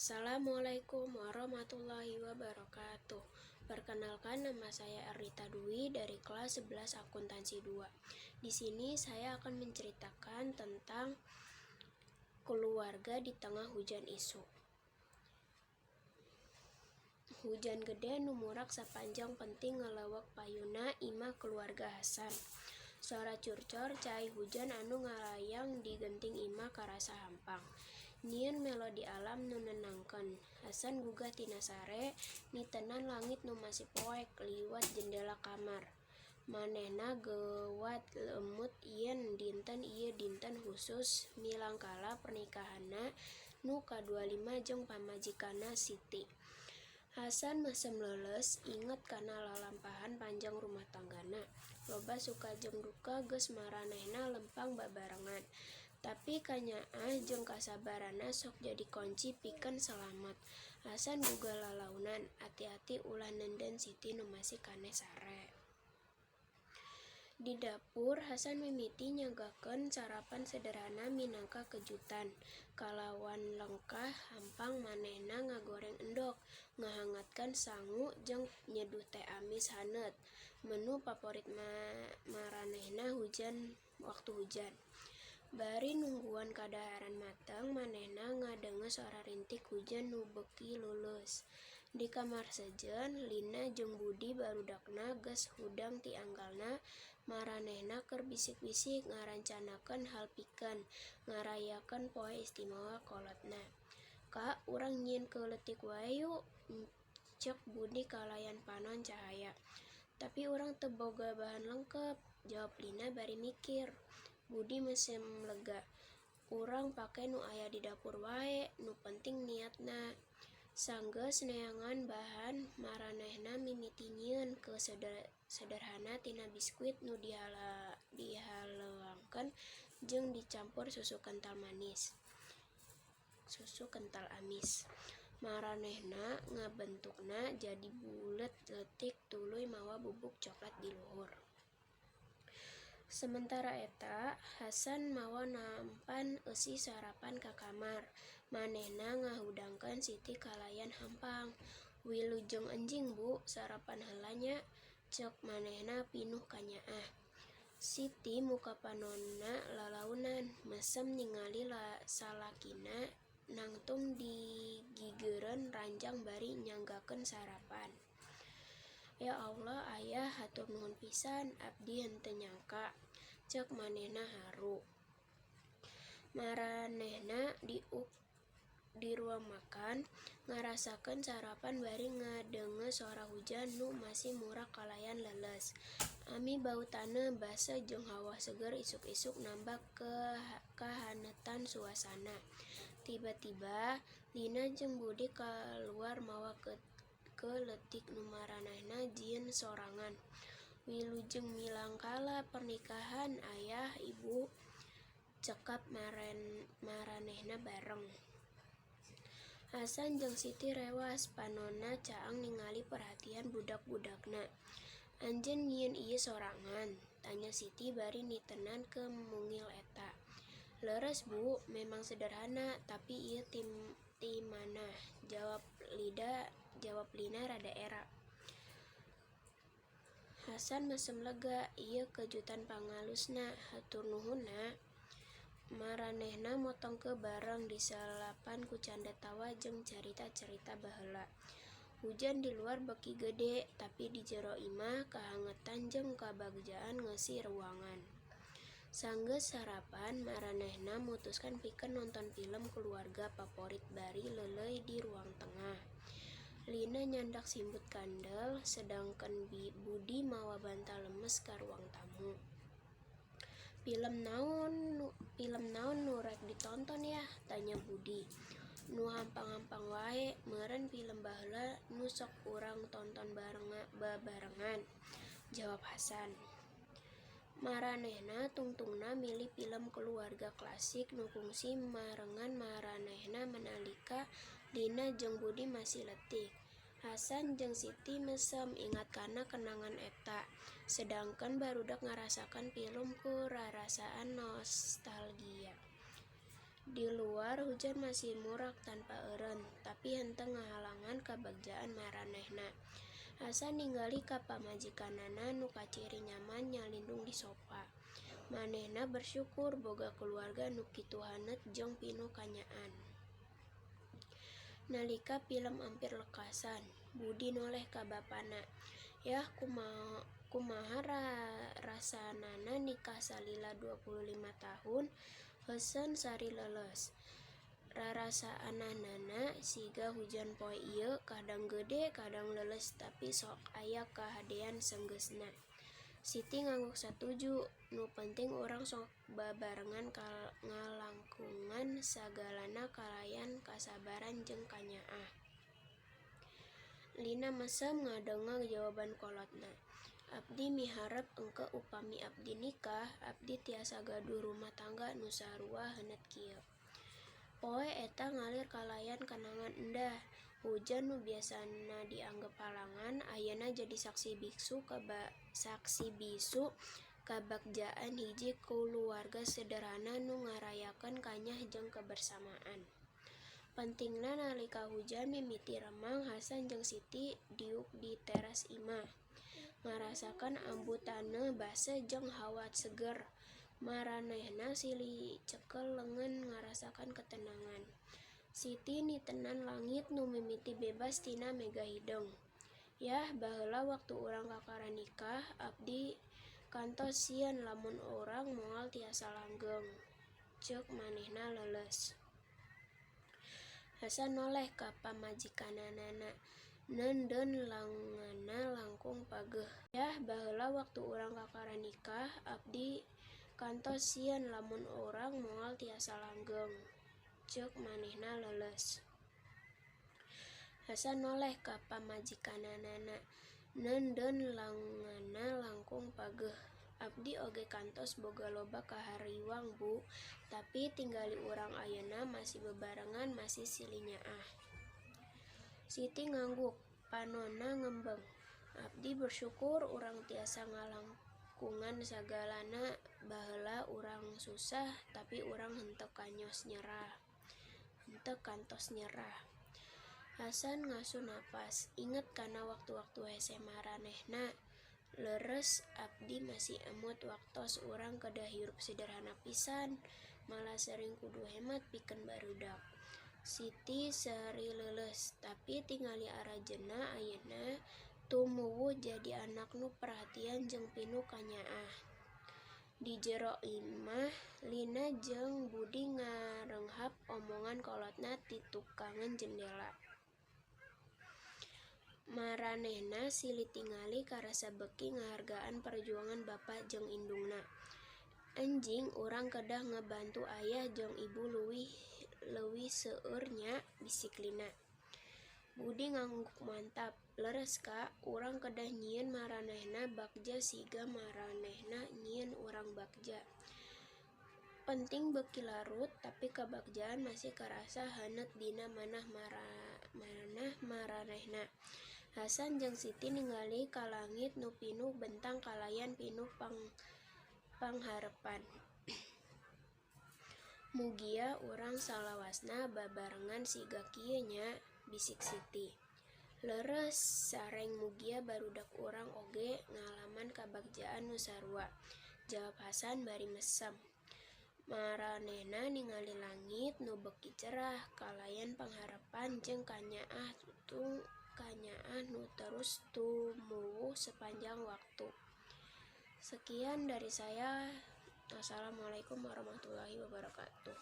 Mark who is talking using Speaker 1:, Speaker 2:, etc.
Speaker 1: Assalamualaikum warahmatullahi wabarakatuh. Perkenalkan, nama saya Ernita Dwi dari kelas 11 Akuntansi 2. Di sini saya akan menceritakan tentang keluarga di tengah hujan isu. Hujan gede nu murak sapanjang penting ngelewek payuna imah keluarga Hasan. Suara curcor cai hujan anu ngalayang di genting imah karasa hampang. Nyieun melodi alam nu nenangkeun. Hasan gugah tina sare, nitenan langit nu masih poek liwat jendela kamar. Manehna geuwat leumut yen dinten ieu dinten khusus milangkala pernikahanna nu ka-25 jeung pamajikanna Siti. Hasan mesem leuleus inget kana lalampahan panjang rumah tanggana. Loba suka jeung duka geus maranehna lempang babarengan. Tapi kanyaah jeung kasabaranna sok jadi kunci pikeun salamet. Hasan gugah lalaunan, ati-ati ulah nenden Siti nu masih kaneh sare. Di dapur, Hasan mimiti nyagakeun sarapan sederhana minangka kejutan. Kalawan lengkah hampang manehna ngagoreng endog, ngahangatkeun sangu jeung nyeduh teh amis haneut. Menu favorit maranehna waktu hujan. Bari nungguan kadaharan mateng, manehna ngadenges suara rintik hujan nu beuki lulus. Di kamar sejeun, Lina jeung Budi barudakna geus hudang ti anggalna. Maranehna keur bisik-bisik ngarancanakeun hal pikeun ngarayakeun poe istimewa kolotna. "Kak, urang nyieun keuletik wae yu," ceuk Budi kalayan panon cahaya. "Tapi urang teu boga bahan lengkep," jawab Lina bari mikir. Budi mesem lega. "Urang pake nu aya di dapur wae, nu penting niatna." Sanggeus neangan bahan, maranehna mimiti nyieun keu sederhana tina biskuit nu dihaleuangkeun jeung dicampur susu kental amis. Maranehna ngabentukna jadi bulet leutik tuluy mawa bubuk coklat di luhur. Sementara eta, Hasan mawa nampan eusi sarapan ka kamar. Manehna ngahudangkeun Siti kalayan hampang. "Wilujeng enjing, Bu, sarapan heula nya," ceuk manehna pinuh kanyaah. Siti muka panonna lalaunan, mesem ningali salakina nangtung digigeureun ranjang bari nyanggakeun sarapan. "Ya Allah Ayah, hatur nuhun pisan, abdi henteu nyangka," ceuk manehna haru. Maranehna di ruang makan, ngarasakeun sarapan bari ngadenges suara hujan nu masih murak kalayan leuleus. Ami bau taneuh baseuh jeung hawa seger isuk-isuk nambah kahaneutan suasana. Tiba-tiba, Lina jeung Budi kaluar mawa keuletik nu maranehna jieun sorangan. "Wilujeng milangkala pernikahan Ayah, Ibu," cekap maranehna bareng. Hasan jeung Siti rewas, panonna caang ningali perhatian budak-budakna. "Anjeun nyieun ieu sorangan?" tanya Siti bari nitenan ke mungil eta. "Leres Bu, memang sederhana, tapi ieu ti manah," jawab Lina rada era. Hasan mesem lega, ieu kejutan pangalusna, hatur nuhun Na. Maranehna motongkeun bareng disalapan ku canda tawa jeung carita-carita baheula. Hujan di luar beuki gede, tapi di jero imah kahangetan jeung kabagjaan ngeusi ruangan. Sanggeus sarapan, maranehna mutuskan pikeun nonton film keluarga favorit bari leuleuy di ruang tengah. Lina nyandak simbut kandel, sedangkan Budi mawa bantal lemes ka ruang tamu. Film naon nu rek ditonton yah?" tanya Budi. "Nu hampang-hampang wae, meureun film baheula nu sok urang tonton babarengan," jawab Hasan. Maranehna tungtungna milih film keluarga klasik nu kungsi marengan maranehna menalika Lina jeung Budi masih leutik. Hasan jeung Siti mesem ingat kana kenangan eta, sedangkan barudak ngarasakeun film ku rarasaan nostalgia. Di luar hujan masih murak tanpa eureun, tapi tapi henteu ngahalangan kabagjaan maranehna. Hasan ningali ka pamajikanana nu kaciri nyaman nyalindung di sofa. Manehna bersyukur boga keluarga nu kitu haneut jeung pinuh kanyaan. Nalika film ampir lekasan, Budi noleh ka bapana. "Yah, kumaha rasanana nikah salila 25 tahun, heuseun sari leuleus. Rarasaanana siga hujan poe ieu, kadang gede kadang leuleus tapi sok aya kahadean senggeusna." Siti ngangguk satuju, "Nu penting urang sok babarengan ngalangkungan sagalana kalayan kasabaran jeung kanyaah." Lina mesem ngadenge jawaban kolotna. "Abdi miharep engke upami abdi nikah, abdi tiasa gaduh rumah tangga nu sarua heuneut kieu. Poe eta ngalir kalayan kenangan endah. Hujan nu biasana dianggep halangan, ayeuna jadi saksi bisu kabagjaan hiji kulawarga sederhana nu ngarayakeun kanyah jeung kebersamaan." Pentingna nalika hujan mimiti remang, Hasan jeung Siti diuk di teras imah, ngarasakeun ambutaneu baseuh jeung hawa seger. Maranehna silih cekel leungeun ngarasakeun ketenangan. Siti nitenan langit nu mimiti bebas tina mega hideung. "Yah, baheula waktu urang kakara nikah, abdi kantos sieun lamun urang moal tiasa langgeng," ceuk manehna leuleus. Hasan noleh ka pamajikanana, "Neundeun langeunna langkung pageuh." "Yah, baheula waktu urang kakara nikah, abdi kantos sieun lamun urang moal tiasa langgeng," ceuk manehna leuleus. Hasan noleh ka pamajikanana, "Neundeun langeunna langkung pageuh. Abdi oge kantos boga loba kahariwang Bu, tapi tinggali urang ayeuna masih bebarengan masih silih nyaah." Siti ngangguk, panonna ngembeng, "Abdi bersyukur urang tiasa ngalangkungan sagalana. Baheula urang susah, tapi urang henteu kantos nyerah." Hasan ngasu napas, inget kana waktu-waktu hese maranehna. "Leres, abdi masih emut waktos urang kedah hirup sederhana pisan, malah sering kudu hemat pikeun barudak." Siti seuri leuleus, tapi tingali arajeunna ayeuna tumuwuh jadi anak nu perhatian jeung pinuh kanyaah. Di jero imah, Lina jeung Budi ngarenghap omongan kolotna ti tukangan jendela. Maranehna silih tingali karasa beuki ngahargaan perjuangan bapa jeung indungna. "Enjing urang kedah ngabantu ayah jeung ibu leuwih seueur nya," bisik Lina. Budi ngangguk mantap, "Leres Kak, urang kedah nyieun maranehna bagja siga maranehna nyieun urang bagja. Penting beuki larut, tapi kabagjaan masih karasa haneut dina manah maranehna." Hasan jeung Siti ningali ka langit nu pinuh bentang kalayan pinuh pangharepan. "Mugia urang salawasna babarengan siga kieu nya," bisik Siti. "Leres sareng mugia barudak urang oge ngalaman kabagjaan nu sarua," jawab Hasan bari mesem. Maranehna ningali langit nu beuki cerah kalayan pangharepan jeung kanyaah nu terus tumuwuh sepanjang waktu. Sekian dari saya. Wassalamualaikum warahmatullahi wabarakatuh.